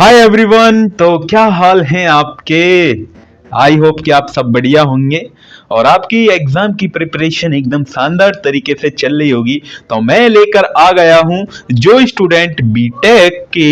Hi everyone. तो क्या हाल हैं आपके। आई होप कि आप सब बढ़िया होंगे और आपकी एग्जाम की प्रिपरेशन एकदम शानदार तरीके से चल रही होगी। तो मैं लेकर आ गया हूं जो स्टूडेंट बीटेक के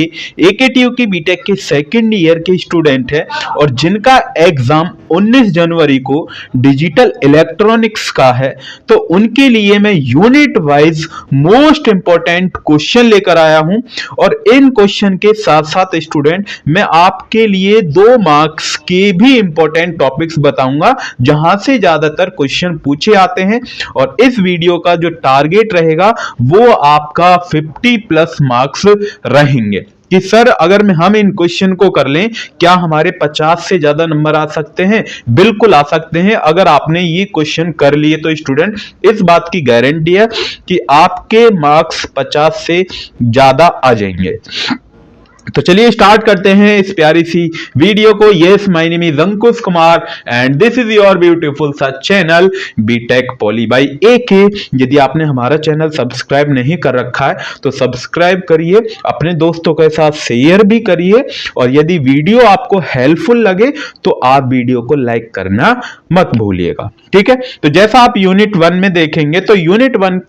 एकेटीयू की बीटेक के सेकंड ईयर के स्टूडेंट है और जिनका एग्जाम 19 जनवरी को डिजिटल इलेक्ट्रॉनिक्स का है, तो उनके लिए मैं unit wise most important question लेकर आया हूं। और इन क्वेश्चन के साथ साथ स्टूडेंट मैं आपके लिए 2 मार्क्स के भी इंपॉर्टेंट टॉपिक्स बताऊंगा जहां से ज्यादातर क्वेश्चन पूछे आते हैं। और इस वीडियो का जो टारगेट रहेगा वो आपका 50 प्लस मार्क्स रहेंगे कि सर अगर हम इन क्वेश्चन को कर लें क्या हमारे 50 से ज्यादा नंबर आ सकते हैं। बिल्कुल आ सकते हैं। अगर आपने ये क्वेश्चन कर लिए तो स्टूडेंट इस बात की गारंटी है कि आपके मार्क्स 50 से ज्यादा आ जाएंगे। तो चलिए स्टार्ट करते हैं इस प्यारी सी वीडियो को। Yes, my name is Ankush Kumar and this is your beautiful सा channel BTech poly by AK. यदि आपने हमारा चैनल सब्सक्राइब नहीं कर रखा है तो सब्सक्राइब करिए, अपने दोस्तों के साथ शेयर भी करिए और यदि वीडियो आपको हेल्पफुल लगे तो आप वीडियो को लाइक करना मत भूलिएगा। ठीक है, तो जैसा आप यूनिट 1 में देखेंगे तो यूनिट 1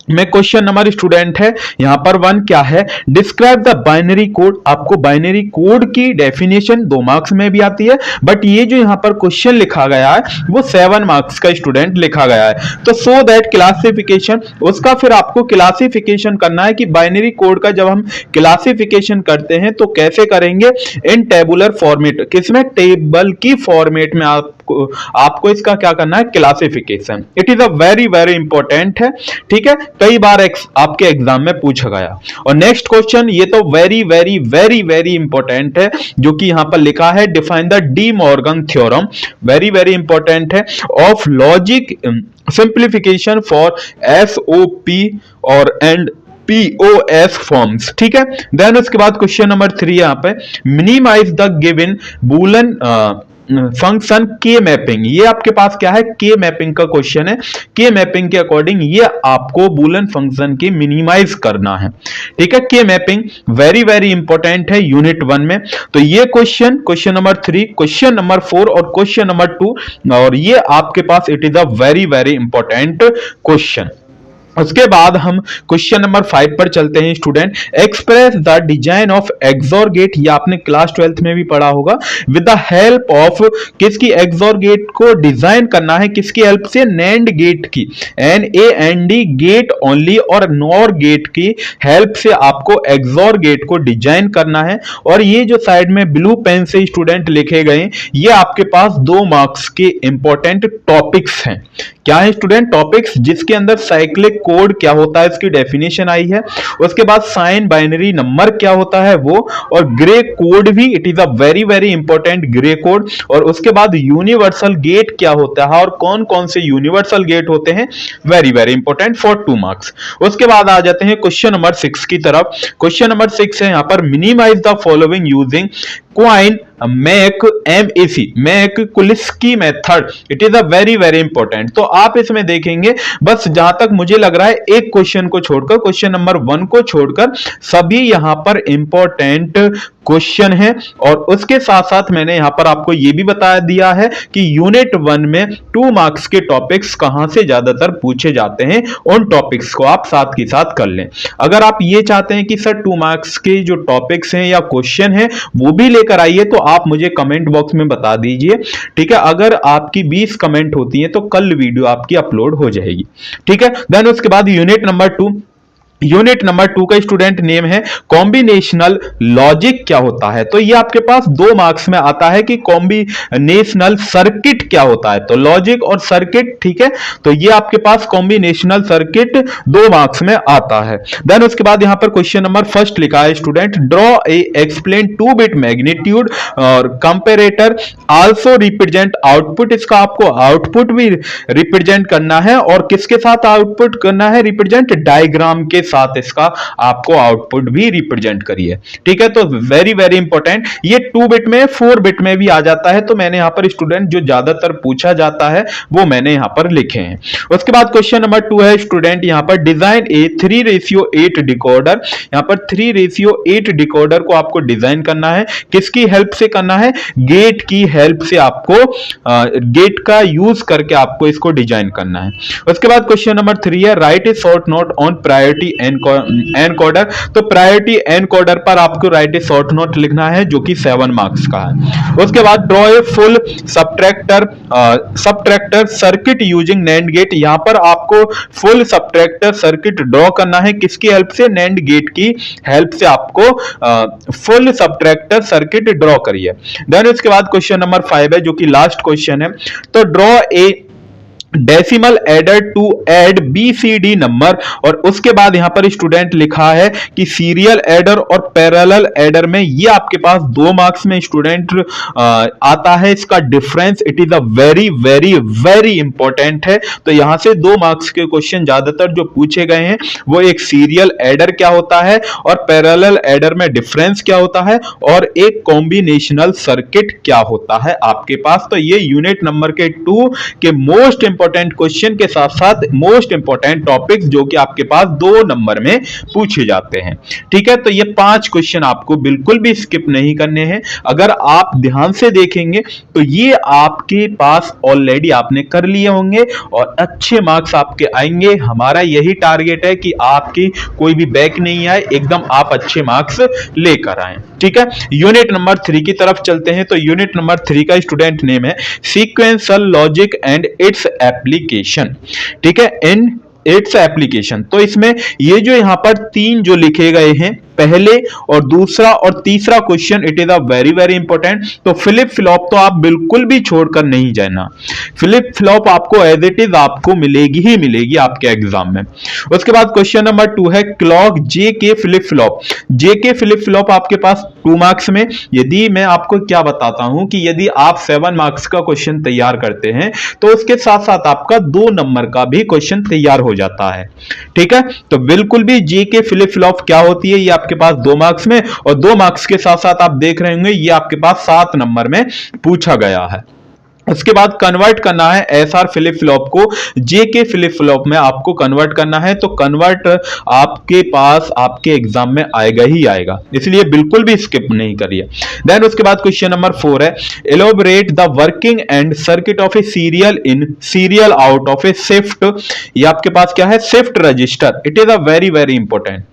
में क्वेश्चन नंबर स्टूडेंट है यहां पर 1 क्या है, डिस्क्राइब द बाइनरी कोड। आपको बाइनरी कोड की डेफिनेशन 2 मार्क्स में भी आती है, बट ये जो यहां पर क्वेश्चन लिखा गया है वो 7 मार्क्स का स्टूडेंट लिखा गया है। तो सो दैट क्लासिफिकेशन, उसका फिर आपको क्लासिफिकेशन करना है कि बाइनरी कोड का जब हम क्लासिफिकेशन करते हैं तो कैसे करेंगे, इन टेबुलर फॉर्मेट, किसमें, टेबल की फॉर्मेट में आपको इसका क्या करना है, classification. It is a very very important है। ठीक है, कई बार आपके एग्जाम में पूछा गया। और नेक्स्ट क्वेश्चन ये तो very very very very important है जो कि यहां पर लिखा है, define the De Morgan theorem. Very very important है, of logic simplification for SOP और एंड POS फॉर्म्स। ठीक है, देन उसके बाद क्वेश्चन नंबर 3 यहां पे, minimise the given Boolean function के मैपिंग। ये आपके पास क्या है, के मैपिंग का क्वेश्चन है। के मैपिंग के अकॉर्डिंग ये आपको बूलन फंक्शन के मिनिमाइज करना है। ठीक है, के मैपिंग वेरी वेरी इंपॉर्टेंट है यूनिट 1 में। तो ये क्वेश्चन नंबर 3, क्वेश्चन नंबर 4 और क्वेश्चन नंबर 2, और ये आपके पास it is a very very important question. उसके बाद हम क्वेश्चन नंबर 5 पर चलते हैं student, express the design of XOR gate. ये आपने क्लास 12th में भी पढ़ा होगा। विद द हेल्प ऑफ किसकी, एक्सोर गेट को डिजाइन करना है किसकी हेल्प से, नैंड गेट की, NAND गेट ओनली और नॉर गेट की हेल्प से आपको एक्सोर गेट को डिजाइन करना है। और ये जो साइड में ब्लू पेन से स्टूडेंट लिखे गए ये आपके पास 2 मार्क्स के इंपॉर्टेंट टॉपिक्स हैं। क्या है स्टूडेंट, टॉपिक्स जिसके अंदर साइक्लिक कोड क्या होता है इसकी डेफिनेशन आई है, उसके बाद साइन बाइनरी नंबर क्या होता है वो, और ग्रे कोड भी, it is a very very important grey code. और उसके बाद यूनिवर्सल गेट क्या होता है और कौन कौन से यूनिवर्सल गेट होते हैं, very very important for 2 marks. उसके बाद आ जाते हैं क्वेश्चन नंबर 6 की तरफ। क्वेश्चन नंबर 6 है यहां पर, minimize the following using Quine Mac MAC, McCluskey method. It is a very very important. तो आप इसमें देखेंगे बस जहां तक मुझे लग रहा है एक क्वेश्चन को छोड़कर, क्वेश्चन नंबर 1 को छोड़कर सभी यहां पर इंपॉर्टेंट क्वेश्चन है। और उसके साथ साथ मैंने यहां पर आपको यह भी बता दिया है कि यूनिट 1 में 2 मार्क्स के टॉपिक्स कहां से ज्यादातर पूछे जाते हैं, उन टॉपिक्स को आप साथ के साथ कर लें। अगर आप ये चाहते हैं कि सर 2 मार्क्स के जो टॉपिक्स हैं या क्वेश्चन हैं वो भी लेकर आइए तो आप मुझे कमेंट बॉक्स में बता दीजिए। ठीक है, अगर आपकी 20 कमेंट होती हैं तो कल वीडियो आपकी अपलोड हो जाएगी। ठीक है, देन उसके बाद यूनिट नंबर 2, यूनिट नंबर 2 का स्टूडेंट नेम है कॉम्बिनेशनल लॉजिक क्या होता है। तो ये आपके पास 2 मार्क्स में आता है कि कॉम्बिनेशनल सर्किट क्या होता है। तो लॉजिक और सर्किट, ठीक है, तो ये आपके पास कॉम्बिनेशनल सर्किट 2 मार्क्स में आता है। देन उसके बाद यहां पर क्वेश्चन नंबर 1 लिखा है student, draw a explain 2 bit magnitude और कंपेरेटर आल्सो रिप्रेजेंट आउटपुट। इसका आपको आउटपुट भी रिप्रेजेंट करना है और किसके साथ आउटपुट करना है, रिप्रेजेंट डायग्राम के साथ इसका आपको आउटपुट भी रिप्रेजेंट करिए। ठीक है, तो वेरी वेरी इंपॉर्टेंट, ये 2 बिट में 4 बिट में भी आ जाता है, तो मैंने यहां पर स्टूडेंट जो ज्यादातर पूछा जाता है वो मैंने यहां पर लिखे हैं। उसके बाद क्वेश्चन नंबर 2 है स्टूडेंट यहां पर डिजाइन ए 3:8 डिकोडर। यहां पर 3:8 डिकोडर को आपको डिजाइन करना है, किसकी हेल्प से करना है? गेट की हेल्प से आपको गेट का यूज करके आपको इसको डिजाइन करना है। उसके बाद क्वेश्चन नंबर 3 है right A short note on priority encoder. तो प्रायोरिटी एनकोडर पर आपको राइट ए शॉर्ट नोट लिखना है जो कि 7 मार्क्स का है। उसके बाद draw a full subtractor circuit using NAND gate. यहां पर आपको फुल सबट्रैक्टर सर्किट ड्रॉ करना है, किसकी हेल्प से? नैंड गेट की हेल्प से आपको फुल सबट्रैक्टर सर्किट ड्रॉ करिए। देन उसके बाद क्वेश्चन नंबर 5 है जो कि लास्ट क्वेश्चन है, तो draw a decimal adder to add BCD number. और उसके बाद यहां पर स्टूडेंट लिखा है कि सीरियल एडर और पैरेलल एडर में ये आपके पास 2 मार्क्स में स्टूडेंट आता है, इसका difference it is a very very very important है। तो यहां से 2 मार्क्स के क्वेश्चन ज्यादातर जो पूछे गए हैं वो एक सीरियल एडर क्या होता है और पैरेलल एडर में डिफरेंस क्या होता है और एक कॉम्बिनेशनल सर्किट क्या होता है आपके पास। तो ये यूनिट नंबर के 2 के मोस्ट इंपॉर्टेंट क्वेश्चन के साथ साथ मोस्ट इंपॉर्टेंट टॉपिक्स जो कि आपके पास 2 नंबर में पूछे जाते हैं। ठीक है, तो ये 5 क्वेश्चन आपको बिल्कुल भी स्किप नहीं करने हैं। अगर आप ध्यान से देखेंगे तो ये आपके पास ऑलरेडी आपने कर लिए होंगे और अच्छे मार्क्स आपके आएंगे। हमारा यही टारगेट है कि आपकी कोई भी बैक नहीं आए, एकदम आप अच्छे मार्क्स लेकर आए। ठीक है, यूनिट नंबर 3 की तरफ चलते हैं। तो यूनिट नंबर 3 का स्टूडेंट नेम है sequential logic and its application. ठीक है, इन इट्स एप्लीकेशन। तो इसमें ये जो यहां पर 3 जो लिखे गए हैं, पहले और दूसरा और तीसरा question it is a very very important. तो फ्लिप फ्लॉप तो आप बिल्कुल भी छोड़कर नहीं जाना, फ्लिप फ्लॉप आपको एज इट इज आपको मिलेगी ही मिलेगी आपके एग्जाम में। उसके बाद क्वेश्चन नंबर 2 है क्लॉक जे के फ्लिप फ्लॉप। जे के फ्लिप फ्लॉप आपके पास 2 मार्क्स में। यदि मैं आपको क्या बताता हूं कि यदि आप 7 मार्क्स का क्वेश्चन तैयार करते हैं तो उसके साथ साथ आपका 2 नंबर का भी क्वेश्चन तैयार हो जाता है। ठीक है, तो बिल्कुल भी जे के फ्लिप फ्लॉप क्या होती है ये आपके पास 2 मार्क्स में, और 2 मार्क्स के साथ साथ आप देख रहे होंगे ये आपके पास 7 नंबर में पूछा गया है। उसके बाद कन्वर्ट करना है एसआर फ्लिप फ्लॉप को जे के फ्लिप फ्लॉप में आपको कन्वर्ट करना है। तो कन्वर्ट आपके पास आपके एग्जाम में आएगा ही आएगा, इसलिए बिल्कुल भी स्किप नहीं करिए। देन उसके बाद क्वेश्चन नंबर 4 है elaborate the working and circuit of A serial in serial out of A shift. ये आपके पास क्या है? Shift register. It is a very very important.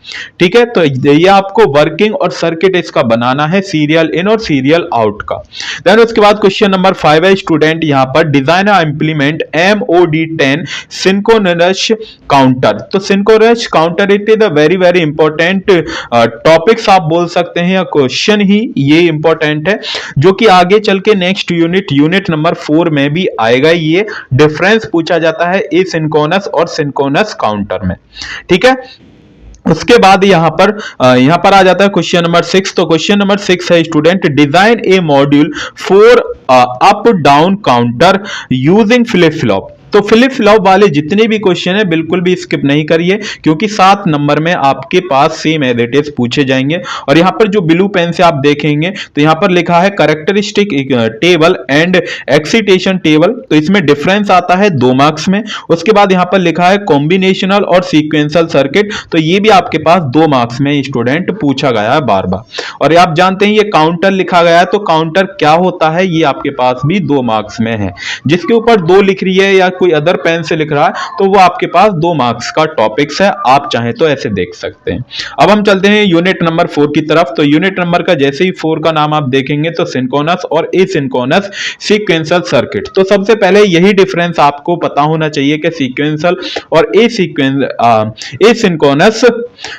ठीक है, तो ये आपको वर्किंग और सर्किट इसका बनाना है सीरियल इन और सीरियल आउट का। देन उसके बाद क्वेश्चन नंबर 5 है स्टूडेंट यहां पर design implement MOD10 synchronous counter. तो synchronous counter it is a very very important topics आप बोल सकते हैं या क्वेश्चन ही ये इंपॉर्टेंट है जो कि आगे चल के नेक्स्ट यूनिट नंबर 4 में भी आएगा। ये डिफरेंस पूछा जाता है एसिंक्रोनस और सिंक्रोनस काउंटर में। ठीक है, उसके बाद यहां पर आ जाता है क्वेश्चन नंबर 6। तो क्वेश्चन नंबर 6 है student design A module for up down counter using flip flop. तो फ्लिप फ्लॉप वाले जितने भी क्वेश्चन है बिल्कुल भी स्किप नहीं करिए क्योंकि 7 नंबर में आपके पास सेम एज इट इज पूछे जाएंगे। और यहां पर जो ब्लू पेन से आप देखेंगे तो यहां पर लिखा है characteristic table and excitation table. तो इसमें डिफरेंस आता है 2 मार्क्स में। उसके बाद यहां पर लिखा है कॉम्बिनेशनल और सीक्वेंशियल सर्किट। तो ये भी आपके पास 2 मार्क्स में स्टूडेंट पूछा गया है बार बार। और आप जानते हैं ये काउंटर लिखा गया है, तो काउंटर क्या होता है ये आपके पास भी 2 मार्क्स में है। जिसके ऊपर 2 लिख रही है या कोई अदर पेन से लिख रहा है तो वो आपके पास 2 मार्क्स का टॉपिक्स है, आप चाहें तो ऐसे देख सकते हैं। अब हम चलते हैं यूनिट नंबर 4 की तरफ। तो यूनिट नंबर का जैसे ही 4 का नाम आप देखेंगे तो सिंक्रोनस और एसिंक्रोनस सीक्वेंशियल सर्किट। तो सबसे पहले यही डिफरेंस आपको पता होना चाहिए कि सीक्वेंशियल और एसिंक्रोनस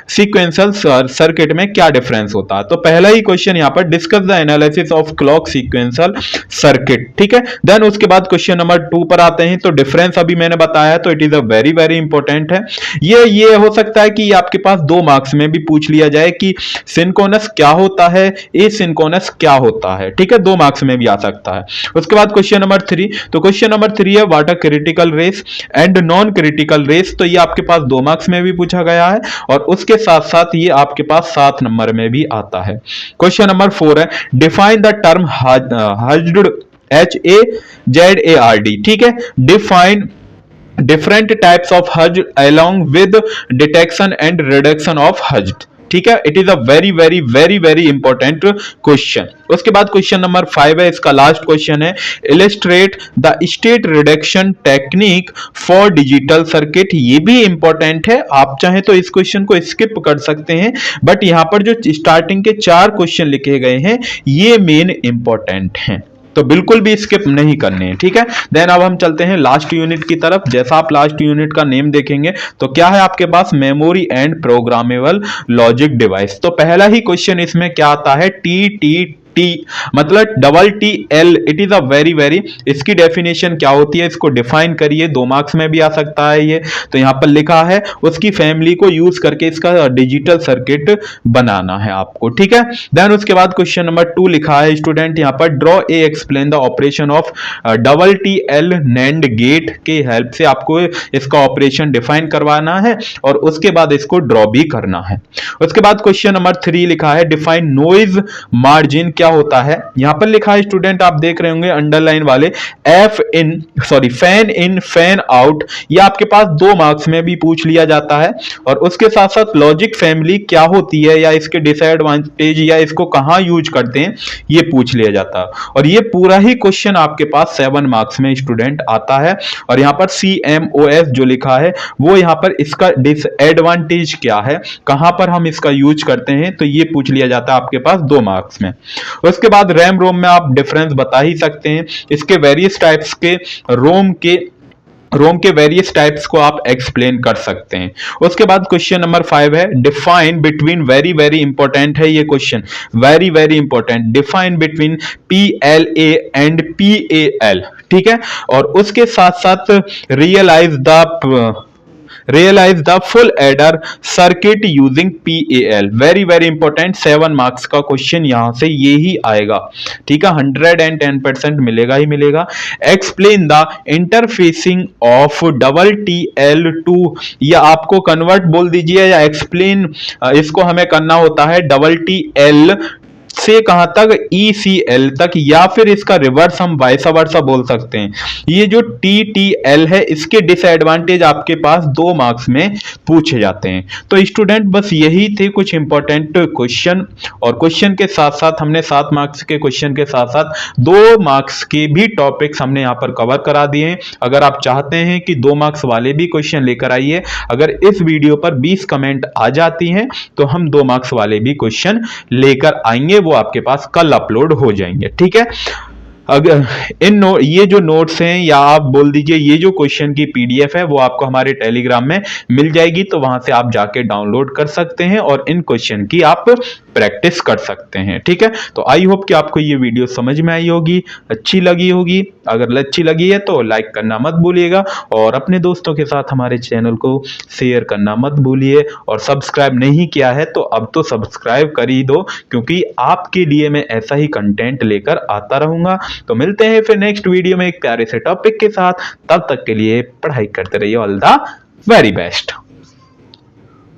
सीक्वेंशियल सर्किट में क्या डिफरेंस होता है। तो पहला ही क्वेश्चन यहां पर discuss the analysis of clock sequential circuit. ठीक है, देन उसके बाद क्वेश्चन नंबर 2 पर आते हैं। तो डिफरेंस अभी मैंने बताया, तो it is a very very important है। ये हो सकता है कि आपके पास 2 मार्क्स में भी पूछ लिया जाए कि सिंक्रोनस क्या होता है, एसिंक्रोनस क्या होता है, ठीक है, 2 मार्क्स में भी आ सकता है। उसके बाद क्वेश्चन नंबर 3, तो क्वेश्चन नंबर 3 है what a critical race and non critical race. तो ये आपके पास 2 मार्क्स में भी पूछा गया है और उसके साथ साथ ये आपके पास 7 नंबर में भी आता है। क्वेश्चन नंबर 4 है डिफाइन द टर्म हज्ड, HAZARD, ठीक है, define different types of hajj along with detection and reduction of hajj, ठीक है, it is a very very very very important question. उसके बाद क्वेश्चन नंबर 5 है, इसका लास्ट क्वेश्चन है illustrate the state reduction technique for digital circuit. ये भी important है, आप चाहें तो इस क्वेश्चन को स्किप कर सकते हैं, बट यहां पर जो स्टार्टिंग के 4 क्वेश्चन लिखे गए हैं ये मेन इंपॉर्टेंट हैं, तो बिल्कुल भी स्किप नहीं करने हैं, ठीक है। देन अब हम चलते हैं लास्ट यूनिट की तरफ। जैसा आप लास्ट यूनिट का नेम देखेंगे तो क्या है आपके पास, memory and programmable logic device. तो पहला ही क्वेश्चन इसमें क्या आता है, TTT मतलब TTL, it is a very very, इसकी डेफिनेशन क्या होती है, इसको डिफाइन करिए, 2 मार्क्स में भी आ सकता है ये। तो यहां पर लिखा है उसकी फैमिली को यूज करके इसका डिजिटल सर्किट बनाना है आपको, ठीक है। देन उसके बाद क्वेश्चन नंबर 2 लिखा है स्टूडेंट यहां पर draw a explain the operation of TTL NAND gate के हेल्प से आपको इसका ऑपरेशन डिफाइन करवाना है और उसके बाद इसको ड्रॉ भी करना है। उसके बाद क्वेश्चन नंबर 3 लिखा है डिफाइन नॉइज मार्जिन क्या होता है। यहां पर लिखा है स्टूडेंट, आप देख रहे होंगे अंडरलाइन वाले, फैन इन फैन आउट, ये आपके पास 2 मार्क्स में भी पूछ लिया जाता है और उसके साथ साथ लॉजिक फैमिली क्या होती है या इसके डिसएडवांटेज या इसको कहां यूज करते हैं ये पूछ लिया जाता है। और ये पूरा ही क्वेश्चन आपके पास 7 मार्क्स में स्टूडेंट आता है। और यहां पर CMOS जो लिखा है वो यहां पर इसका डिसएडवांटेज क्या है, कहां पर हम इसका यूज करते हैं, तो ये पूछ लिया जाता है आपके पास 2 मार्क्स में। उसके बाद रैम रोम में आप डिफरेंस बता ही सकते हैं, इसके वेरियस टाइप्स के रोम के वेरियस टाइप्स को आप एक्सप्लेन कर सकते हैं। उसके बाद क्वेश्चन नंबर 5 है define between, very very important है ये question, very very important, define between PLA and PAL, ठीक है। और उसके साथ साथ realise the full adder circuit using PAL, very very important, 7 marks का क्वेश्चन यहां से ये ही आएगा, ठीक है, 110% मिलेगा ही मिलेगा। Explain the interfacing of TTL2, या आपको कन्वर्ट बोल दीजिए या एक्सप्लेन, इसको हमें करना होता है TTL से कहां तक, ECL तक, या फिर इसका रिवर्स हम वाइस वर्सा बोल सकते हैं। ये जो TTL है इसके डिसएडवांटेज आपके पास 2 मार्क्स में पूछे जाते हैं। तो स्टूडेंट बस यही थे कुछ इंपॉर्टेंट क्वेश्चन, और क्वेश्चन के साथ साथ हमने 7 मार्क्स के क्वेश्चन के साथ साथ 2 मार्क्स के भी टॉपिक्स हमने यहां पर कवर करा दिए हैं। अगर आप चाहते हैं कि 2 मार्क्स वाले भी क्वेश्चन लेकर आइए, अगर इस वीडियो पर 20 कमेंट आ जाती हैं तो हम 2 मार्क्स वाले भी क्वेश्चन लेकर आएंगे, वो आपके पास कल अपलोड हो जाएंगे, ठीक है। अगर ये जो नोट्स हैं या आप बोल दीजिए ये जो क्वेश्चन की PDF है वो आपको हमारे टेलीग्राम में मिल जाएगी, तो वहां से आप जाके डाउनलोड कर सकते हैं और इन क्वेश्चन की आप प्रैक्टिस कर सकते हैं, ठीक है। तो आई होप कि आपको ये वीडियो समझ में आई होगी, अच्छी लगी होगी। अगर अच्छी लगी है तो लाइक करना मत भूलिएगा और अपने दोस्तों के साथ हमारे चैनल को शेयर करना मत भूलिए, और सब्सक्राइब नहीं किया है तो अब तो सब्सक्राइब कर ही दो, क्योंकि आपके लिए मैं ऐसा ही कंटेंट लेकर आता रहूंगा। तो मिलते हैं फिर नेक्स्ट वीडियो में एक प्यारे से टॉपिक के साथ, तब तक के लिए पढ़ाई करते रहिए। All the very best.